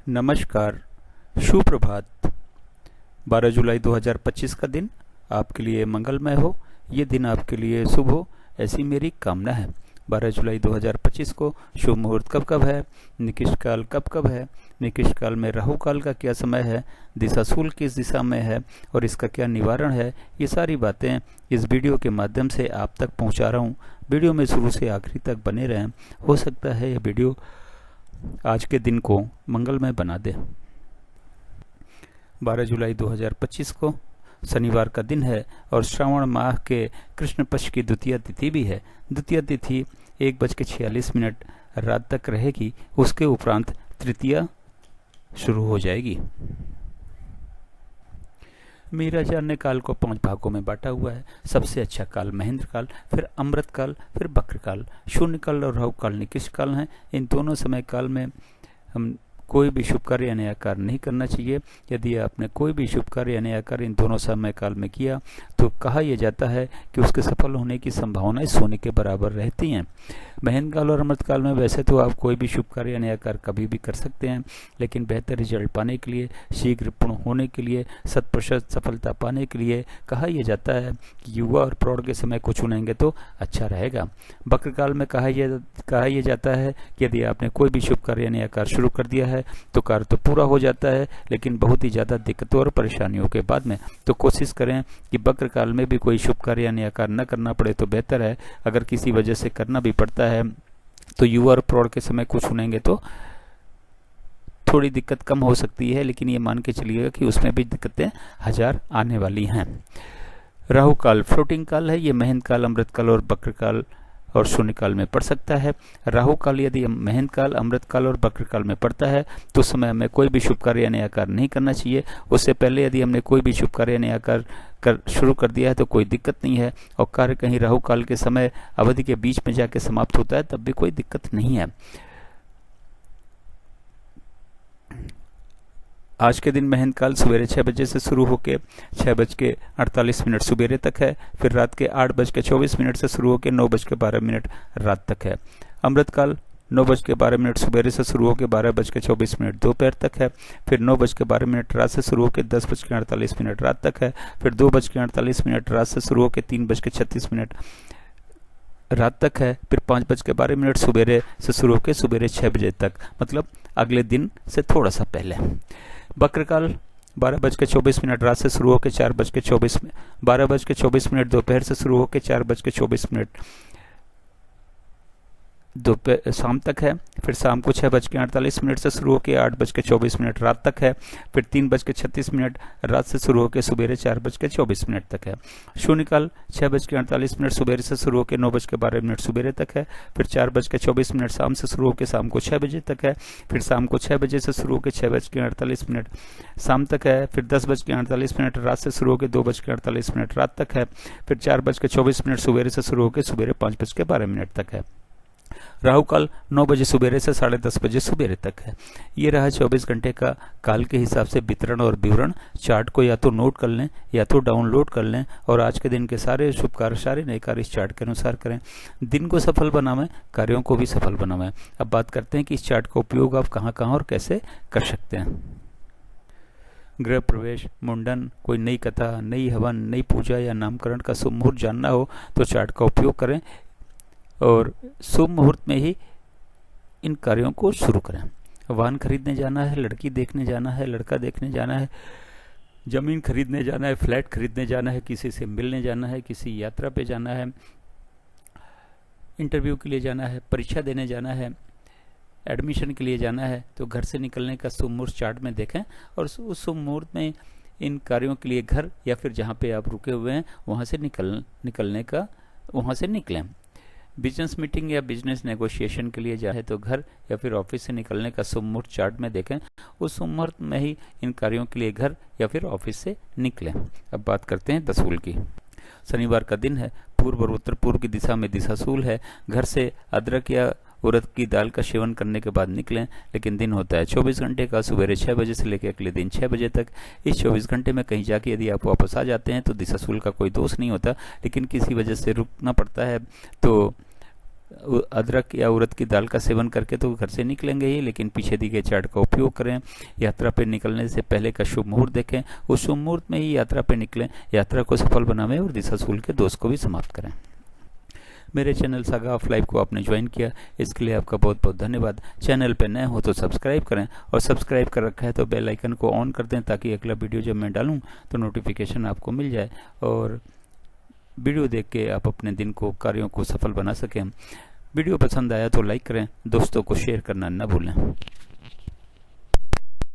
नमस्कार, सुप्रभात। 12 जुलाई 2025 का दिन आपके लिए मंगलमय हो, ये दिन आपके लिए शुभ हो, ऐसी मेरी कामना है। 12 जुलाई 2025 को शुभ मुहूर्त कब कब है, निकिष्ट काल कब कब है, निकिष्ट काल में राहु काल का क्या समय है, दिशाशूल किस दिशा में है और इसका क्या निवारण है, ये सारी बातें इस वीडियो के माध्यम से आप तक पहुंचा रहा हूं। वीडियो में शुरू से आखिरी तक बने रहें। हो सकता है यह वीडियो आज के दिन को मंगलमय बना दे। 12 जुलाई 2025 को शनिवार का दिन है और श्रावण माह के कृष्ण पक्ष की द्वितीय तिथि भी है। द्वितीय तिथि 1:46 रात तक रहेगी। उसके उपरांत तृतीया शुरू हो जाएगी। मीरा जान ने काल को 5 भागों में बांटा हुआ है। सबसे अच्छा काल महेंद्र काल, फिर अमृत काल, फिर बक्र काल, शून्य काल और राहु काल निकिष्ट काल हैं। इन दोनों समय काल में हम कोई भी शुभ कार्य या नया कार्य नहीं करना चाहिए। यदि आपने कोई भी शुभ कार्य या नया कार्य इन दोनों समय काल में किया तो कहा यह जाता है कि उसके सफल होने की संभावनाएं सोने के बराबर रहती हैं। महेंद्र काल और अमृत काल में वैसे तो आप कोई भी शुभ कार्य या नया कार्य कभी भी कर सकते हैं, लेकिन बेहतर रिजल्ट पाने के लिए, शीघ्र पूर्ण होने के लिए, 100% सफलता पाने के लिए कहा यह जाता है कि युवा और प्रौढ़ के समय को चुनेंगे तो अच्छा रहेगा। बक्र काल में कहा यह जाता है कि यदि आपने कोई भी शुभ कार्य या नया कार्य शुरू कर दिया है तो कार्य तो पूरा हो जाता है, लेकिन बहुत ही ज़्यादा दिक्कतों और परेशानियों के बाद में। तो कोशिश करें कि बक्र काल में भी कोई शुभ कार्य या नया कार्य न करना पड़े तो बेहतर है। अगर किसी वजह से करना भी पड़ता है तो युवा और प्रौढ़ के समय को चुनेंगे तो थोड़ी दिक्कत कम हो सकती है, लेकिन ये मान के चलिएगा कि उसमें भी दिक्कतें हजार आने वाली हैं। राहु काल फ्लोटिंग काल है। ये महेंद्र काल, अमृत काल और बक्र काल और शून्य काल में पड़ सकता है। राहु काल यदि महेंद्र काल, अमृत काल और बक्र काल में पड़ता है तो उस समय हमें कोई भी शुभ कार्य या नया कार्य नहीं करना चाहिए। उससे पहले यदि हमने कोई भी शुभ कार्य या नया कार्य शुरू कर दिया है तो कोई दिक्कत नहीं है, और कार्य कहीं राहु काल के समय अवधि के बीच में जाके समाप्त होता है तब भी कोई दिक्कत नहीं है। आज के दिन महेंद्र काल सवेरे 6 बजे से शुरू होकर 6:48 सवेरे तक है। फिर रात के 8:24 से शुरू होकर 9:12 रात तक है। अमृत काल 9:12 सवेरे से शुरू होकर 12:24 दोपहर तक है। फिर 9:12 रात से शुरू होकर 10:48 रात तक है। फिर 2:48 रात से शुरू होकर 3:36 रात तक है। फिर 5:12 सवेरे से शुरू होकर सवेरे 6 बजे तक, मतलब अगले दिन से थोड़ा सा पहले। बक्र काल 12:24 रात से शुरू होकर 12:24 दोपहर से शुरू होकर 4:24 दोपहर शाम तक है। फिर शाम को 6:48 से शुरू होकर 8:24 रात तक है। फिर 3:36 रात से शुरू होकर सवेरे 4:24 तक है। शून्य काल 6:48 सवेरे से शुरू होकर 9:12 सवेरे तक है। फिर 4:24 शाम से शुरू होकर शाम को 6 बजे तक है। फिर शाम को 6 बजे से शुरू होकर 6:48 शाम तक है। फिर 10:48 रात से शुरू होकर 2:48 रात तक है। फिर 4:24 सवेरे से शुरू होकर सवेरे 5:12 तक है। राहु काल 9 बजे सवेरे से 10:30 बजे सवेरे तक है। ये रहा 24 घंटे का काल के हिसाब से वितरण और विवरण। चार्ट को या तो नोट कर लें या तो डाउनलोड कर लें और आज के दिन के सारे शुभ कार्य, सारे नए कार्य इस चार्ट के अनुसार करें। दिन को सफल बनावें, कार्यों को भी सफल बनावें। अब बात करते हैं कि इस चार्ट का उपयोग आप कहाँ कहाँ और कैसे कर सकते हैं। गृह प्रवेश, मुंडन, कोई नई कथा, नई हवन, नई पूजा या नामकरण का शुभ मुहूर्त जानना हो तो चार्ट का उपयोग करें और शुभ मुहूर्त में ही इन कार्यों को शुरू करें। वाहन खरीदने जाना है, लड़की देखने जाना है, लड़का देखने जाना है, जमीन खरीदने जाना है, फ्लैट खरीदने जाना है, किसी से मिलने जाना है, किसी यात्रा पे जाना है, इंटरव्यू के लिए जाना है, परीक्षा देने जाना है, एडमिशन के लिए जाना है, तो घर से निकलने का शुभ मुहूर्त चार्ट में देखें और उस शुभ मुहूर्त में इन कार्यों के लिए घर या फिर जहाँ पे आप रुके हुए हैं वहाँ से निकलें। बिजनेस मीटिंग या बिजनेस नेगोशिएशन के लिए जाए तो घर या फिर ऑफिस से निकलने का शुभ मुहूर्त चार्ट में देखें। उस शुभ मुहूर्त में ही इन कार्यों के लिए घर या फिर ऑफिस से निकलें। अब बात करते हैं दशूल की। शनिवार का दिन है। पूर्व और उत्तर पूर्व की दिशा में दिशाशूल है। घर से अदरक या उड़द की दाल का सेवन करने के बाद निकलें, लेकिन दिन होता है 24 घंटे का, सवेरे 6 बजे से लेकर अगले दिन 6 बजे तक। इस 24 घंटे में कहीं जाके यदि आप वापस आ जाते हैं तो दिशाशूल का कोई दोष नहीं होता, लेकिन किसी वजह से रुकना पड़ता है तो अदरक या उड़द की दाल का सेवन करके तो घर से निकलेंगे ही, लेकिन पीछे दी गए चार्ट का उपयोग करें। यात्रा पर निकलने से पहले का शुभ मुहूर्त देखें, उस शुभ मुहूर्त में ही यात्रा पर निकलें, यात्रा को सफल बनावें और दिशाशूल के दोष को भी समाप्त करें। मेरे चैनल सागा ऑफ लाइफ को आपने ज्वाइन किया, इसके लिए आपका बहुत बहुत धन्यवाद। चैनल पे नए हो तो सब्सक्राइब करें, और सब्सक्राइब कर रखा है तो बेल आइकन को ऑन कर दें, ताकि अगला वीडियो जब मैं डालूं तो नोटिफिकेशन आपको मिल जाए और वीडियो देख के आप अपने दिन को, कार्यों को सफल बना सकें। वीडियो पसंद आया तो लाइक करें, दोस्तों को शेयर करना न भूलें।